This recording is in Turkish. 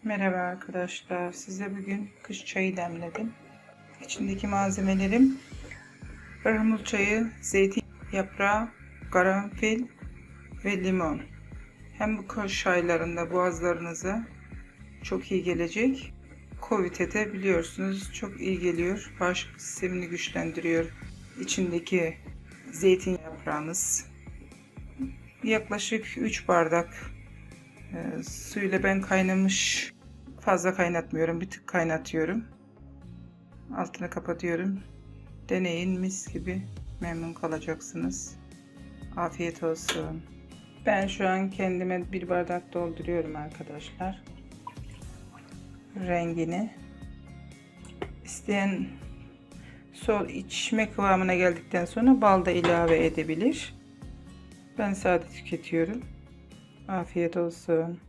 Merhaba arkadaşlar. Size bugün kış çayı demledim. İçindeki malzemelerim ıhlamur çayı, zeytin yaprağı, karanfil ve limon. Hem bu kış aylarında boğazlarınıza çok iyi gelecek. Covid'e de biliyorsunuz çok iyi geliyor. Bağışıklık sistemini güçlendiriyor. İçindeki zeytin yaprağımız. Yaklaşık 3 bardak suyla ben kaynamış, fazla kaynatmıyorum, bir tık kaynatıyorum, altını kapatıyorum. Deneyin, mis gibi memnun kalacaksınız. Afiyet olsun. Ben şu an kendime bir bardak dolduruyorum arkadaşlar. Rengini isteyen içme kıvamına geldikten sonra bal da ilave edebilir. Ben sade tüketiyorum. Afiyet olsun.